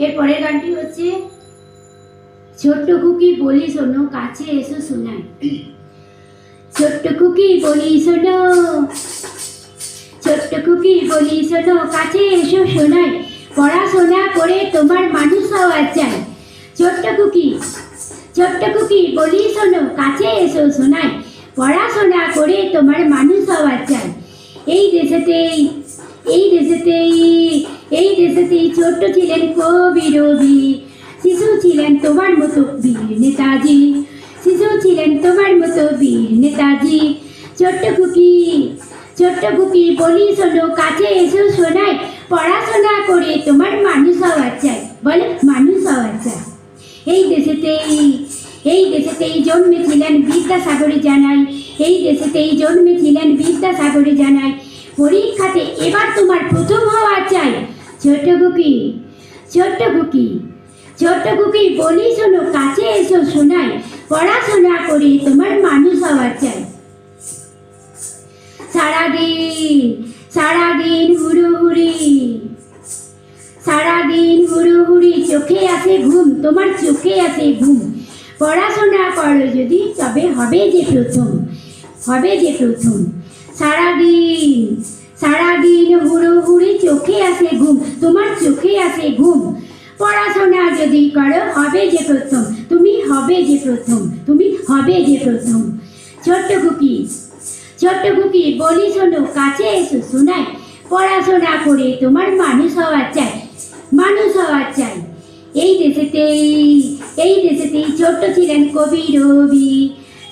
এর পরের গানটি হচ্ছে ছোট্ট খুকি বলি শোনো কাছে এসো শোনাই। ছোট্ট খুকি বলি শোনো, ছোট্ট খুকি বলি শোনো কাছে এসো শোনাই, পড়াশোনা করে তোমার মানুষ হওয়ার চাই। ছোট্ট খুকি, ছোট্ট খুকি বলি শোনো কাছে এসো শোনাই, পড়াশোনা করে তোমার মানুষ হওয়ার চাই। এই দেশেতেই, এই দেশেতেই, এই দেশেতেই ছোট্ট ছিলেন কবি রবি, শিশু ছিলেন তোমার মতো বীর নেতাজি, শিশু ছিলেন তোমার মতো বীর নেতাজি। ছোট্ট খুকি, ছোট্ট খুকি বলি শোনো কাছে এসো শোনাই, পড়াশোনা করে তোমার মানুষ হওয়ার চাই। বলে মানুষ হওয়ার চাই। এই দেশেতেই, এই দেশেতেই জন্মেছিলেন বিদ্যাসাগরে জানাই, এই দেশেতেই জন্মেছিলেন বিদ্যাসাগরে জানাই, পরীক্ষাতে এবার তোমার প্রথম হওয়া চাই। ছোট্ট খুকি, ছোট্ট খুকি, ছোট্ট খুকি বলি শোনো কাছে এসো শোনাই, পড়াশোনা করে তোমার মানুষ হওয়ার চাই। সারাদিন, সারাদিন হুড়োহুড়ি, সারাদিন হুড়োহুড়ি, চোখে আসে ঘুম, তোমার চোখে আসে ঘুম, পড়াশোনা করো যদি তবে হবে যে প্রথম, হবে যে প্রথম। সারাদিন, সারাদিন হুড়োহুড়ি, চোখে আসে ঘুম, তোমার চোখে আসে ঘুম, পড়াশোনা যদি করো হবে যে প্রথম, তুমি হবে যে প্রথম, তুমি হবে যে প্রথম। ছোট্ট খুকি, ছোট্ট খুকি বলি শোনো কাছে এসো শোনাই, পড়াশোনা করে তোমার মানুষ হওয়ার চাই, মানুষ হওয়ার চাই। এই দেশেতেই, এই দেশেতেই ছোট্ট ছিলেন কবি রবি,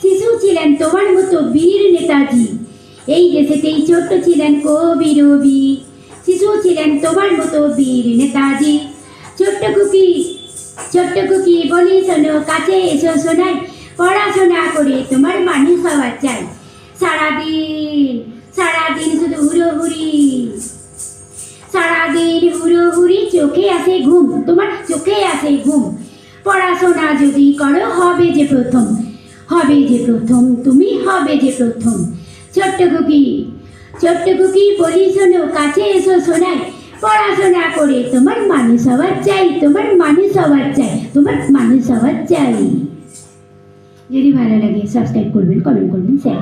শিশু ছিলেন তোমার মতো বীর নেতাজি, এই দেশেতেই ছোট্ট ছিলেন কবি রবি, শিশু ছিলেন তোমার মতো বীর নেতাজি। ছোট্ট খুকি, ছোট্ট খুকি বলি শোনো কাছে এসো শোনাই, পড়াশোনা করে তোমার মানুষ হওয়ার চাই। সারাদিন, সারাদিন শুধু হুড়োহুড়ি, সারাদিন হুড়োহুড়ি, চোখে আসে ঘুম, তোমার চোখে আসে ঘুম, পড়াশোনা যদি করো হবে যে প্রথম, হবে যে প্রথম, তুমি হবে যে প্রথম। ছোট্ট খুকি, ছোট্ট খুকি বলি শোনো কাছে এসো শোনাই, পড়াশোনা করে তোমার মানুষ হওয়ার চাই, তোমার মানুষ হওয়ার চাই, তোমার মানুষ হওয়ার চাই। যদি ভালো লাগে সাবস্ক্রাইব করবেন, কমেন্ট করবেন, শেয়ার